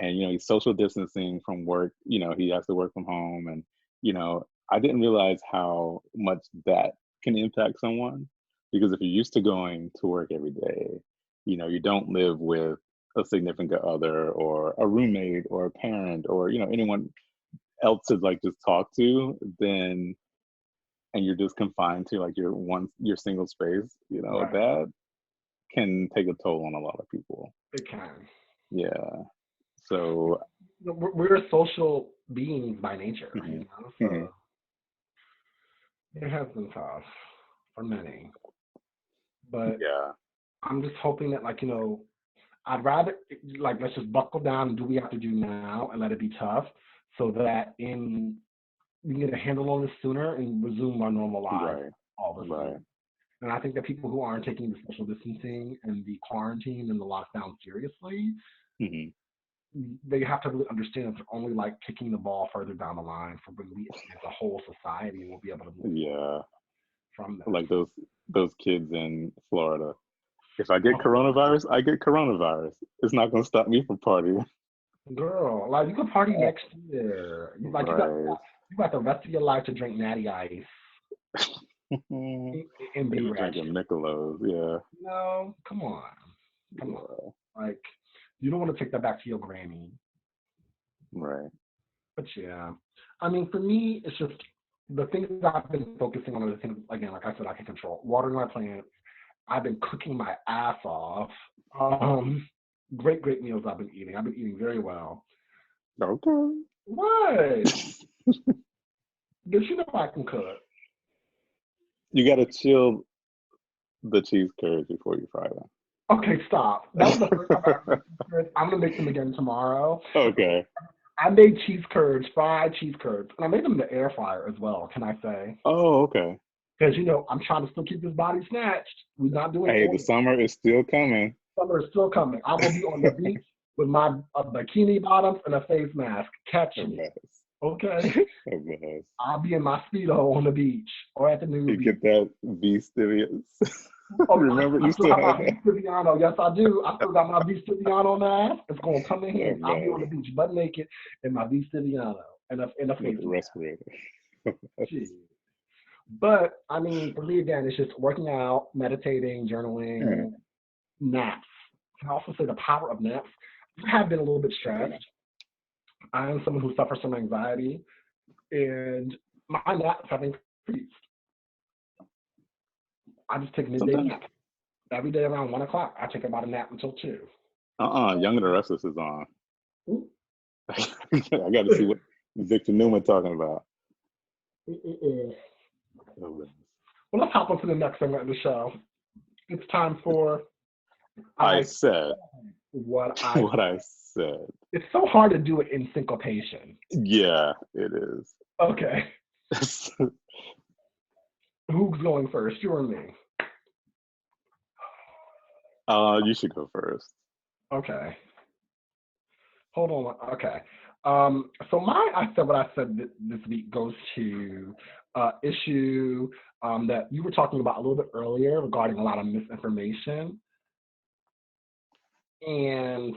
and he's social distancing from work. He has to work from home, and I didn't realize how much that can impact someone, because if you're used to going to work every day, you don't live with a significant other or a roommate or a parent or anyone else to like just talk to, then and you're just confined to like your single space, Right. that can take a toll on a lot of people. It can. Yeah. So, We're social beings by nature, mhm, mhm, so it has been tough for many. But yeah, I'm just hoping that, like, I'd rather, like, let's just buckle down and do what we have to do now and let it be tough so that we can get a handle on this sooner and resume our normal lives right, all the right. sooner. And I think that people who aren't taking the social distancing and the quarantine and the lockdown seriously, Hmm. they have to really understand that they're only like kicking the ball further down the line for when we as a whole society will be able to move forward Yeah, from this. like those kids in Florida. If I get Oh, coronavirus, I get coronavirus. It's not gonna stop me from partying. girl, like you could party next year. Right. You got the rest of your life to drink natty ice and be Maybe ratchet. drinking Michelob's. Yeah, No, come on. Come on. yeah, Like you don't want to take that back to your granny. right. But yeah. I mean for me it's just the things I've been focusing on are the things, again, like I said, I can control. Watering my plants. I've been cooking my ass off. Great, great meals I've been eating. I've been eating very well. Okay. What? Did you know I can cook? You got to chill the cheese curds before you fry them. Okay, stop. That was the first time I ever made cheese curds. I'm gonna make them again tomorrow. Okay. I made cheese curds, fried cheese curds, and I made them in the air fryer as well. Can I say? Oh, okay. Because I'm trying to still keep this body snatched. We're not doing Hey, the oil. summer is still coming. Summer is still coming. I will be on the beach with my bikini bottoms and a face mask. Catch A me, mess. okay? A mess. I'll be in my speedo on the beach or at the nude You beach. get that V-Stivius. Oh, Remember, I you still still have have my that? Vistiviano. Yes, I do. I still got my Vistiviano mask. It's gonna come in A handy. I'll be on the mess. beach butt naked in my Vistiviano and a With face the mask. respirator. Gee. But I mean, for me again, it's just working out, meditating, journaling, naps. Can I also say the power of naps? I have been a little bit stressed. I am someone who suffers from anxiety, and my naps have increased. I just take midday Sometimes, naps every day around 1 o'clock. I take about a nap until 2. Young and the Restless is on. Ooh. I got to see what Victor Newman talking about. Mm-mm-mm. Oh, goodness. Well, let's hop on to the next segment of the show. It's time for I I said what I. what I said. It's so hard to do it in syncopation. Yeah, it Okay, is. who's going first? You or me? You should go first. Okay, hold on. Okay. So my I said what I said this week goes to issue that you were talking about a little bit earlier regarding a lot of misinformation, and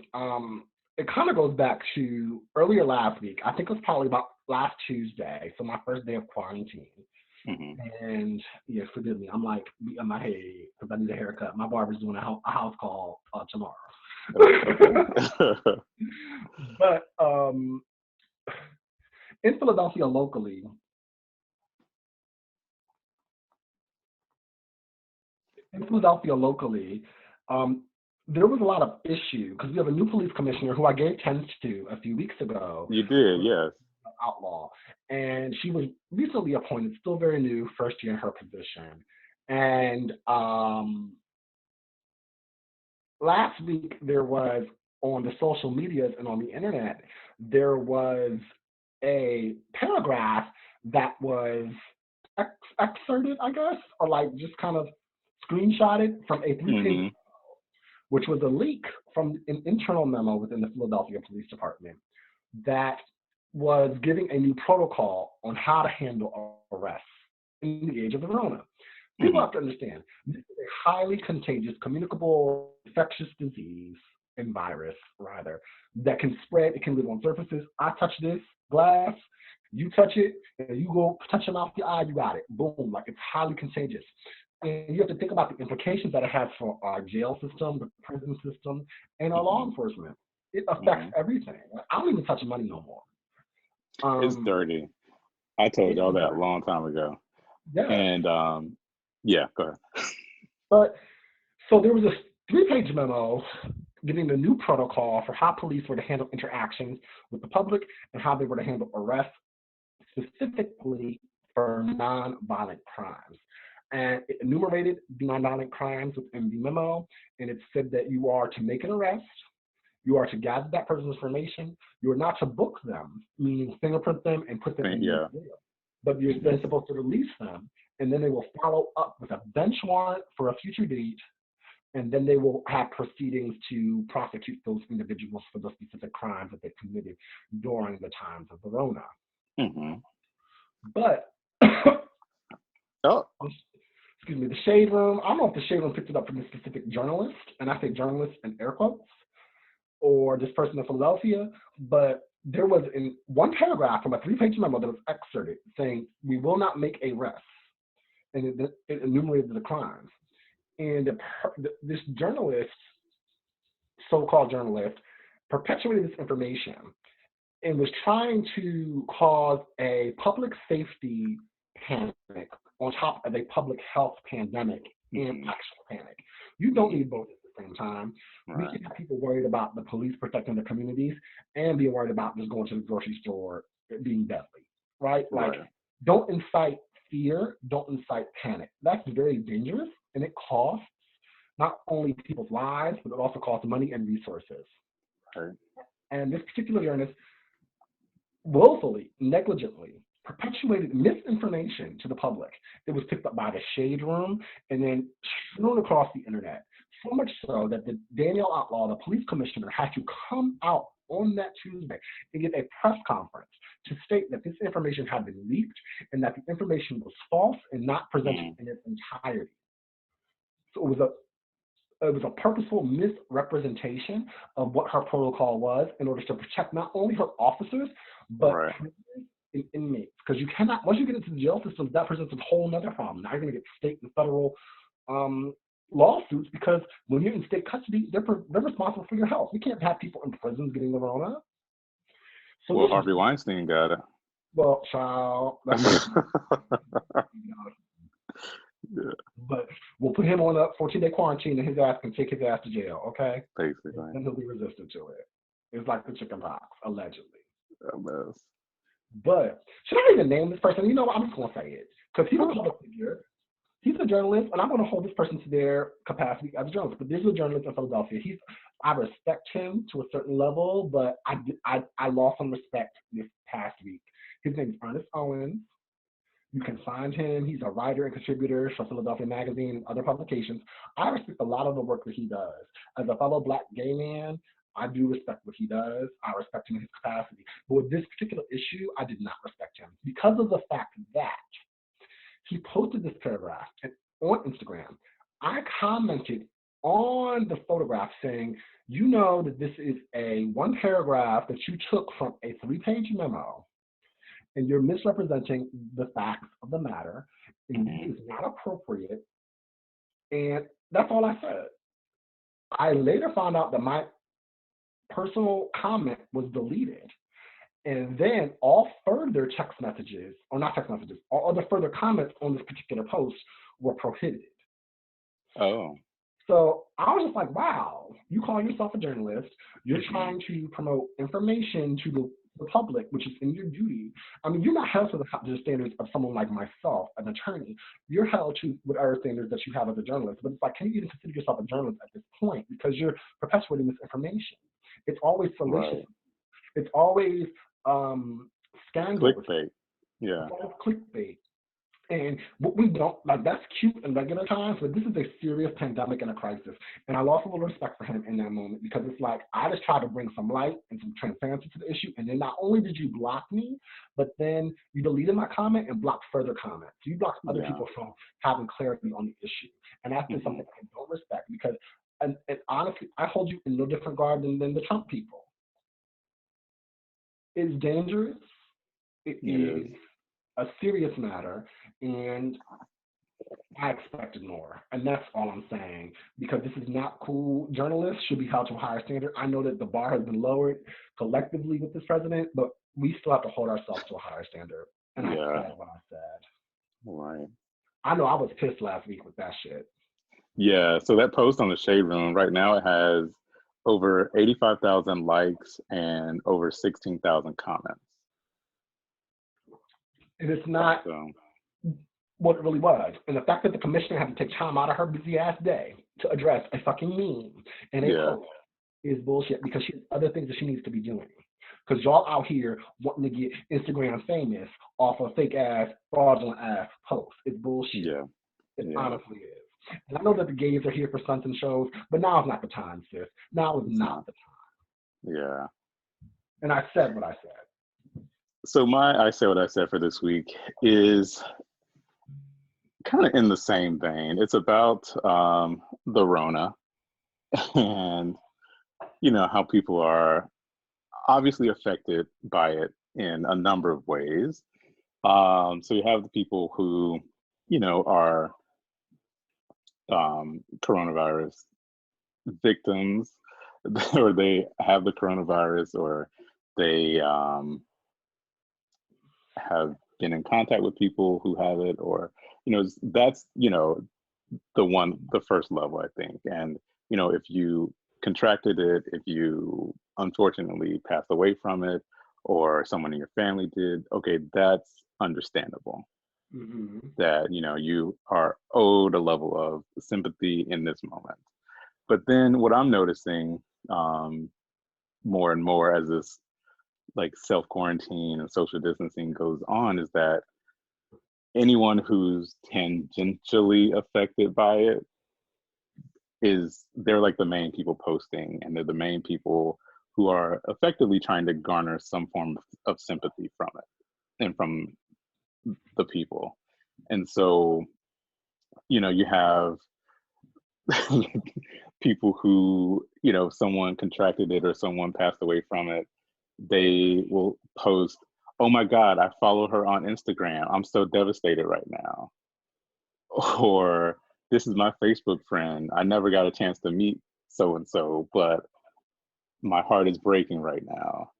it kind of goes back to earlier last week. I think it was probably about last Tuesday, so my first day of quarantine. Hmm. And yeah, forgive me, I'm like beating my head because I need a haircut. My barber's doing a house call tomorrow. Okay. But in Philadelphia locally, in Philadelphia locally, um, there was a lot of issue because we have a new police commissioner who I gave tens to a few weeks ago, You did, yes. outlaw, and she was recently appointed, still very new, first year in her position. And last week there was on the social medias and on the internet, there was a paragraph that was excerpted, I guess, or like just kind of screenshotted from a 3 page, Hmm. which was a leak from an internal memo within the Philadelphia Police Department that was giving a new protocol on how to handle arrests in the age of the Rona. People Hmm. have to understand this is a highly contagious, communicable, infectious disease and virus, rather, that can spread. It can live on surfaces. I touch this glass, you touch it, and you go touch your mouth, your eye, you got it. Boom, like it's highly contagious. And you have to think about the implications that it has for our jail system, the prison system, and our law Hmm. enforcement. It affects Hmm. everything. I don't even touch money no more. It's Um, dirty. I told it's y'all that a dirty. long time ago. Yes. And yeah, go ahead. But so there was a 3 page memo giving the new protocol for how police were to handle interactions with the public and how they were to handle arrests, specifically for nonviolent crimes. And it enumerated the nonviolent crimes within the memo, and it said that you are to make an arrest, you are to gather that person's information, you are not to book them, meaning fingerprint them and put them in your Yeah. jail, but you're Hmm. then supposed to release them, and then they will follow up with a bench warrant for a future date, and then they will have proceedings to prosecute those individuals for the specific crimes that they committed during the times of the Rona. Hmm. But Oh. excuse me, the shade room. I don't know if the shade room picked it up from this specific journalist, and I say journalist in air quotes, or this person in Philadelphia, but there was in one paragraph from a 3 page memo that was excerpted saying we will not make arrests, and it enumerated the crimes. And this journalist, so-called journalist, perpetuated this information and was trying to cause a public safety panic on top of a public health pandemic and Mhm. actual panic. You don't need both at the same time. We Right. can have people worried about the police protecting the communities and be worried about just going to the grocery store being deadly, right? Like, Right. don't incite fear, don't incite panic. That's very dangerous, and it costs not only people's lives, but it also costs money and resources. Right. And this particular journalist willfully, negligently perpetuated misinformation to the public. It was picked up by the Shade Room and then strewn across the internet. So much so that the Daniel Outlaw, the police commissioner, had to come out on that Tuesday and give a press conference to state that this information had been leaked and that the information was false and not presented Mm. in its entirety. So it was a purposeful misrepresentation of what her protocol was in order to protect not only her officers, but Right. prisoners and inmates. Because you cannot, once you get into the jail system, that presents a whole other problem. Now you're going to get state and federal um, lawsuits because when you're in state custody, they're responsible for your health. You can't have people in prisons getting the Rona. So Well, this is, Harvey Weinstein got it. well, child, that's Yeah, but we'll put him on a 14-day quarantine and his ass can take his ass to jail, okay? basically. And he'll be resistant to it. It's like the chicken pox, allegedly. A mess. But should I even name this person? You know what? I'm just gonna say it because he's a Huh. public figure. He's a journalist, and I'm gonna hold this person to their capacity as a journalist. But this is a journalist in Philadelphia. I respect him to a certain level, but I lost some respect this past week. His name is Ernest Owens. You can find him. He's a writer and contributor for Philadelphia Magazine and other publications. I respect a lot of the work that he does. As a fellow Black gay man, I do respect what he does. I respect him in his capacity. But with this particular issue, I did not respect him because of the fact that he posted this paragraph on Instagram. I commented on the photograph saying, you know that this is a one paragraph that you took from a 3-page memo and you're misrepresenting the facts of the matter, and Mhm. this is not appropriate. And that's all I said. I later found out that my personal comment was deleted. And then all further text messages, or not text messages, all other further comments on this particular post were prohibited. Oh. So I was just like, wow, you call yourself a journalist, you're Mhm. trying to promote information to the public, which is in your duty. I mean, you're not held to the standards of someone like myself, an attorney. You're held to whatever standards that you have as a journalist. But it's like, can you even consider yourself a journalist at this point? Because you're perpetuating this information. It's always salacious. Right. It's always um, scandalous. Clickbait. Yeah. It's always clickbait. And what we don't like, that's cute in regular times, but this is a serious pandemic and a crisis. And I lost a little respect for him in that moment because it's like I just tried to bring some light and some transparency to the issue. And then not only did you block me, but then you deleted my comment and blocked further comments. So you blocked other Yeah. people from having clarity on the issue. And that's just Mhm. something I don't respect because, and honestly, I hold you in no different regard than the Trump people. It's dangerous. It It is. is a serious matter. And I expected more, and that's all I'm saying. Because this is not cool. Journalists should be held to a higher standard. I know that the bar has been lowered collectively with this president, but we still have to hold ourselves to a higher standard. And I Yeah. said what I said. Right. I know I was pissed last week with that shit. Yeah. So that post on the Shade Room right now it has over 85,000 likes and over 16,000 comments. And it's not So what it really was. And the fact that the commissioner had to take time out of her busy ass day to address a fucking meme and a yeah. post is bullshit because she has other things that she needs to be doing. Because y'all out here wanting to get Instagram famous off of fake ass, fraudulent ass posts. It's bullshit. Yeah. It Yeah. honestly is. And I know that the gays are here for stunts and shows, but now is not the time, sis. Now is It's not not. the time. Yeah. And I said what I said. So my I say what I said for this week is kind of in the same vein. It's about the Rona and how people are obviously affected by it in a number of ways. So you have the people who are coronavirus victims, or they have the coronavirus, or they have been in contact with people who have it, or that's the first level, I think. And if you contracted it, if you unfortunately passed away from it, or someone in your family did, okay, that's understandable. Hmm. That you are owed a level of sympathy in this moment. But then what I'm noticing, um, more and more as this like self quarantine and social distancing goes on, is that anyone who's tangentially affected by it they're like the main people posting, and they're the main people who are effectively trying to garner some form of sympathy from it and from the people. And so you have people who, someone contracted it or someone passed away from it, they will post, "Oh my God, I follow her on Instagram. I'm so devastated right now." Or, "This is my Facebook friend. I never got a chance to meet so and so, but my heart is breaking right now."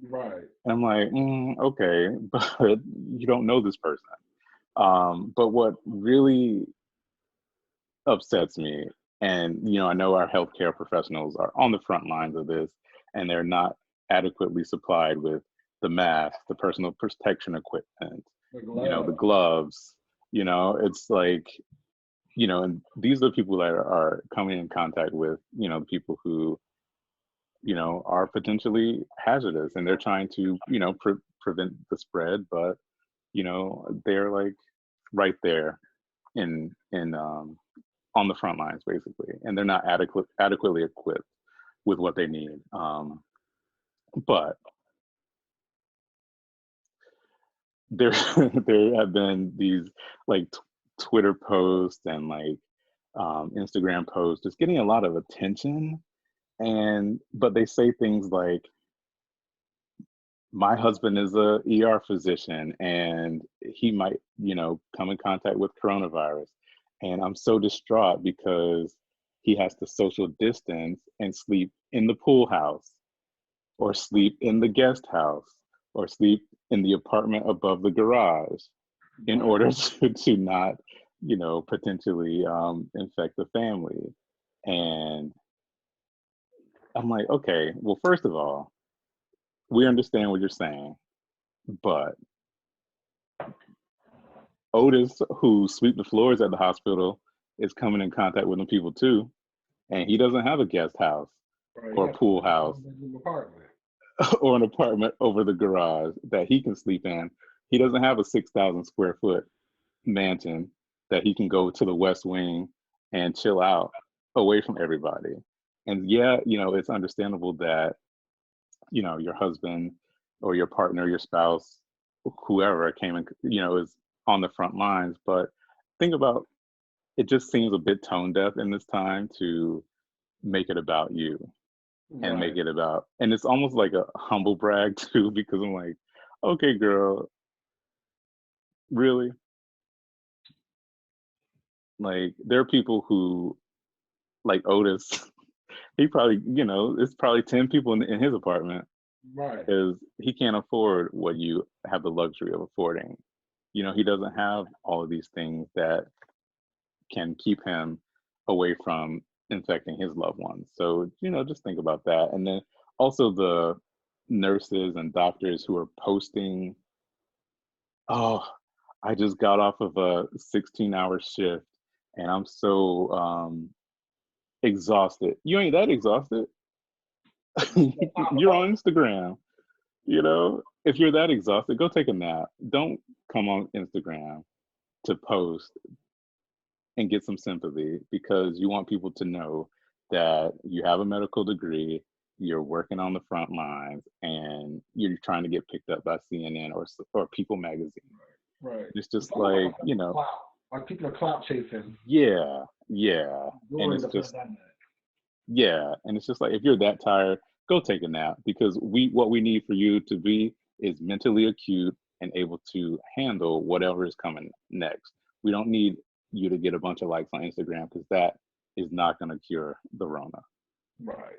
Right. And I'm like, okay, but you don't know this person. But what really upsets me, and I know our healthcare professionals are on the front lines of this, and they're not adequately supplied with the mask, the personal protection equipment, The the glove. gloves. It's like, and these are the people that are coming in contact with, people who, are potentially hazardous, and they're trying to, prevent the spread, but, they're like right there in on the front lines basically, and they're not adequately equipped with what they need. But there there have been these like Twitter posts and like Instagram posts just getting a lot of attention, and but they say things like, "My husband is a ER physician and he might, come in contact with coronavirus. And I'm so distraught because he has to social distance and sleep in the pool house, or sleep in the guest house, or sleep in the apartment above the garage in Right. order to not, potentially infect the family." And I'm like, okay, well, first of all, we understand what you're saying, but Otis, who sweep the floors at the hospital, is coming in contact with them people too, and he doesn't have a guest house Right. He or a has pool a house one-bedroom apartment. or an apartment over the garage that he can sleep in. He doesn't have a 6,000 square foot mansion that he can go to the West Wing and chill out away from everybody. And yeah, it's understandable that your husband or your partner, your spouse, whoever came in, is on the front lines. But think about, it just seems a bit tone deaf in this time to make it about you, and make Right. it about, and it's almost like a humble brag too, because I'm like, okay, girl, really? Like, there are people who, like Otis, he probably, it's probably 10 people in his apartment, Right. because he can't afford what you have the luxury of affording. He doesn't have all of these things that can keep him away from infecting his loved ones. So, just think about that. And then also the nurses and doctors who are posting, "Oh, I just got off of a 16-hour shift and I'm so exhausted." You ain't that exhausted. On top of You're all. on Instagram. If you're that exhausted, go take a nap. Don't come on Instagram to post and get some sympathy, because you want people to know that you have a medical degree, you're working on the front lines, and you're trying to get picked up by CNN or People magazine. Right. It's It's just almost like like, a sense of clout. Like people are clout chasing yeah, yeah. And during it's the just, pandemic. yeah. And it's just like, if you're that tired, go take a nap, because what we need for you to be is mentally acute and able to handle whatever is coming next. We don't need you to get a bunch of likes on Instagram, because that is not going to cure the Rona. Right.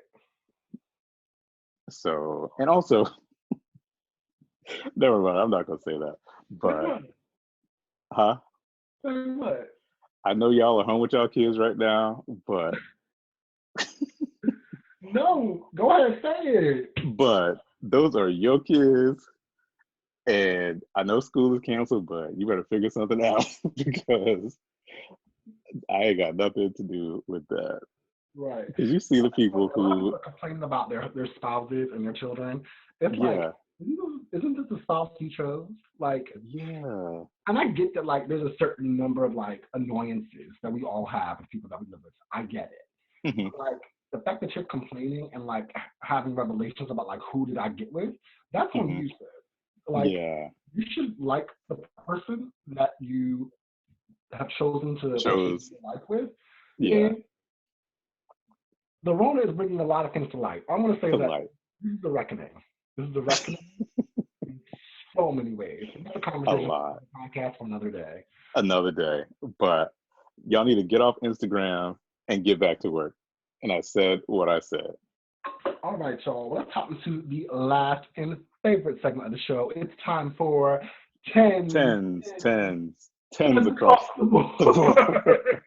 So, and also, never mind, I'm not going to say that. Like But what? huh? Like what? I know y'all are home with y'all kids right now, No, go ahead, say it. but those are your kids, and I know school is canceled, but you better figure something out because I ain't got nothing to do with that. Right. Because you see the people A lot of who, people are complaining about their spouses and their children. It's like, yeah, isn't this the spouse you chose? Like, yeah, and I get that like there's a certain number of like annoyances that we all have with people that we live with. I get it. mhm, But like the fact that you're complaining and like having revelations about like who did I get with, that's on mhm, you, sis. Like yeah, you should like the person that you have chosen to live chose, your life with. yeah, And the Rona is bringing a lot of things to light. I'm going to say to that light this is the reckoning. This is the reckoning in so many ways. It's a a conversation lot. for a podcast for another day. Another day, but y'all need to get off Instagram and get back to work. And I said what I said. All right, y'all. Let's hop into the last and favorite segment of the show. It's time for 10, Tens, 10, tens, tens 10 across across the the board. board.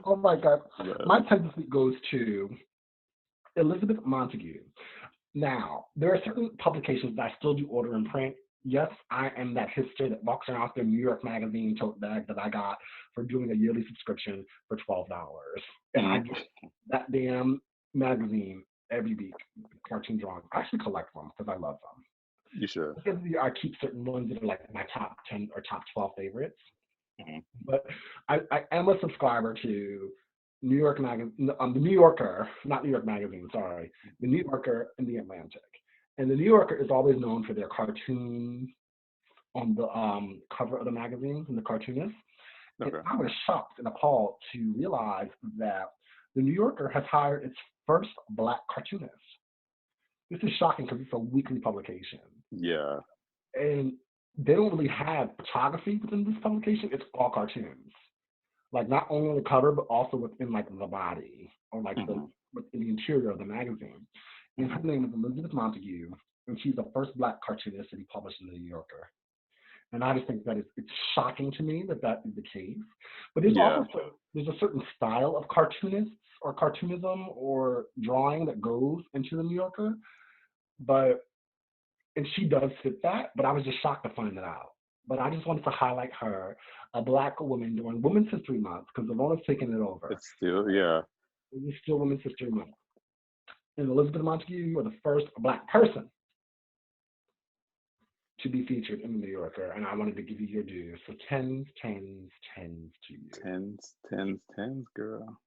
Oh my God. Yes. My 10 this week goes to Elizabeth Montague. Now, there are certain publications that I still do order in print. Yes, I am that hipster that walks around with their New York Magazine tote bag that I got for doing a yearly subscription for $12. And I Mhm. get that damn magazine every week, cartoon drawings. I actually collect them because I love them. You should. Every year I keep certain ones that are like my top 10 or top 12 favorites. Mhm. But I am a subscriber to New York Magazine, the New Yorker, not New York Magazine, sorry, the New Yorker and the Atlantic. And the New Yorker is always known for their cartoons on the cover of the magazines and the cartoonists. And Okay. I was shocked and appalled to realize that the New Yorker has hired its first black cartoonist. This is shocking because it's a weekly publication. Yeah. And they don't really have photography within this publication. It's all cartoons. Like not only on the cover, but also within like the body or like the Hmm. within the interior of the magazine. And her Hmm. name is Elizabeth Montague, and she's the first black cartoonist to be published in the New Yorker. And I just think that it's shocking to me that that is the case. But there's Yeah. also there's a certain style of cartoonists or cartoonism or drawing that goes into the New Yorker. But and she does fit that, but I was just shocked to find that out. But I just wanted to highlight her, a black woman during Women's History Month, because the Rona's taking it over. It's still, yeah. It is still Women's History Month. And Elizabeth Montague, you are the first black person to be featured in the New Yorker, and I wanted to give you your due. So tens, tens, tens to you. Tens, tens, tens, girl.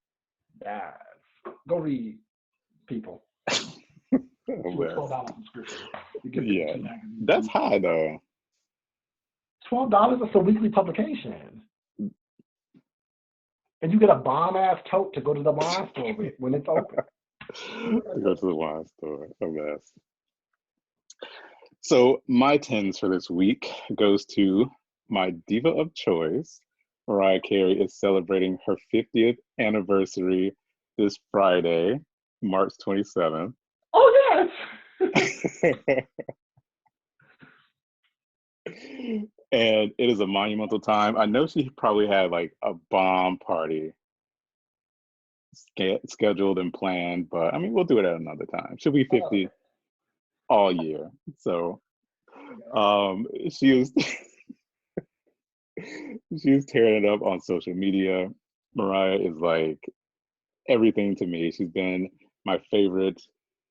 Yes. Go read, people. Get Oh, you a yes. $12 subscription to get the Yeah. two magazines a That's week. high though. $12, that's a weekly publication. And you get a bomb ass tote to go to the wine store with when it's open. To go to the wine store. Oh, yes. So my tens for this week goes to my diva of choice. Mariah Carey is celebrating her 50th anniversary this Friday, March 27th. Oh yes. And it is a monumental time. I know she probably had like a bomb party scheduled and planned, but I mean, we'll do it at another time. She'll be Oh, 50 all year. So okay. she was she was tearing it up on social media. Mariah is like everything to me. She's been my favorite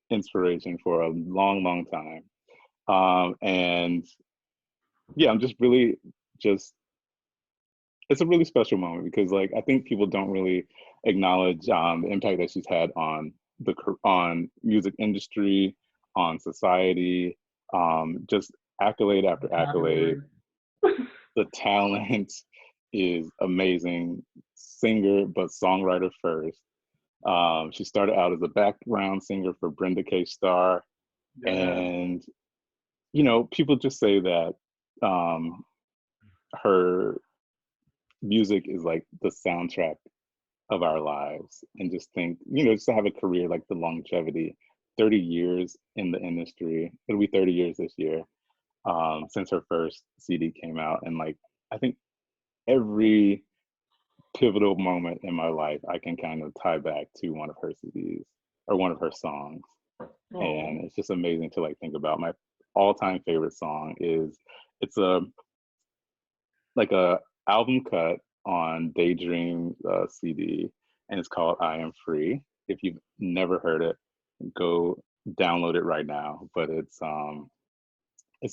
inspiration for a long, long time. And yeah, I'm just really just it's a really special moment because like I think people don't really acknowledge the impact that she's had on on music industry, on society, just accolade after accolade. Vocabulary. The talent is amazing. Singer, but songwriter first. She started out as a background singer for Brenda K. Starr, Yeah. and people just say that her music is like the soundtrack of our lives, and just think, just to have a career like the longevity, 30 years in the industry. It'll be 30 years this year. since her first CD came out. And like, I think every pivotal moment in my life, I can kind of tie back to one of her CDs or one of her songs. Oh, And it's just amazing to like think about. My all-time favorite song is, it's a like a album cut on Daydream CD, and it's called I Am Free. If you've never heard it, go download it right now. But it's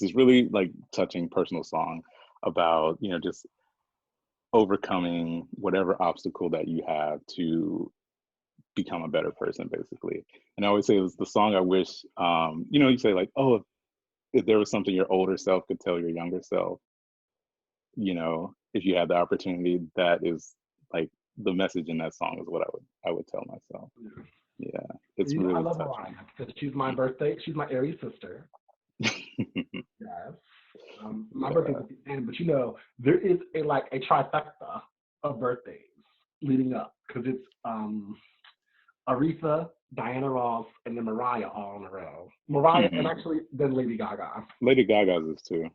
this really like touching personal song about, you know, just overcoming whatever obstacle that you have to become a better person, basically. And I always say it was the song I wish, you know, you say like, oh, if there was something your older self could tell your younger self, you know, if you had the opportunity, that is like the message in that song is what I would tell myself. yeah. Yeah, it's You know, I really love touching. Mariah because she's my birthday. She's my Aries sister. Yes. My birthday's Yeah. at the end, but you know, there is a like a trifecta of birthdays leading up because it's Aretha, Diana Ross, and then Mariah all in a row. Mariah and Hmm. actually then Lady Gaga. Lady Gaga's is too, and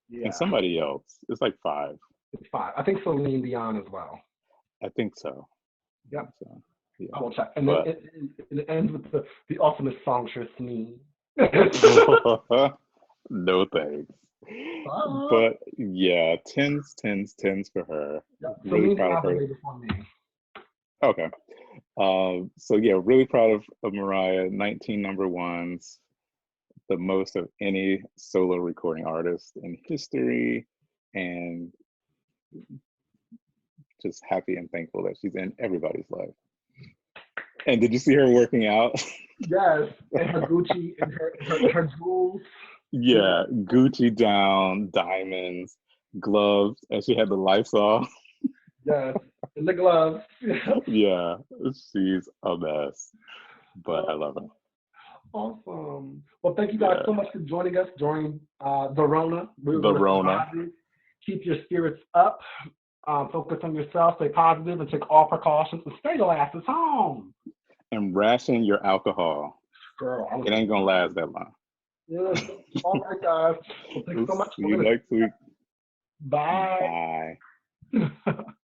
Yeah, somebody else. It's like five. it's five. I think Celine Dion as well. I think so. I Yep. think so. Yeah. I will check. And then But it ends with the ultimate songstress me. no thanks. But yeah, tens for her. Yep. Really Celine proud of Dion's the her. way before me. Okay. So yeah, really proud of Mariah. 19 number ones, the most of any solo recording artist in history, and just happy and thankful that she's in everybody's life. And did you see her working out? Yes, and her Gucci and her jewels. You know, Yeah, Gucci down, diamonds, gloves, and she had the lights off. yes, and the gloves. Yeah, she's a mess, but I Oh, love her. awesome. Well, thank you guys Yeah, so much for joining us during the Rona. We're the going to Rona. survive it. Keep your spirits up. Focus on yourself. Stay positive and take all precautions and stay your asses home. And ration your alcohol. Girl, I was It ain't gonna last that long. yes. All right, guys. Well, thanks We'll so much. see We're you gonna next week. bye. Bye.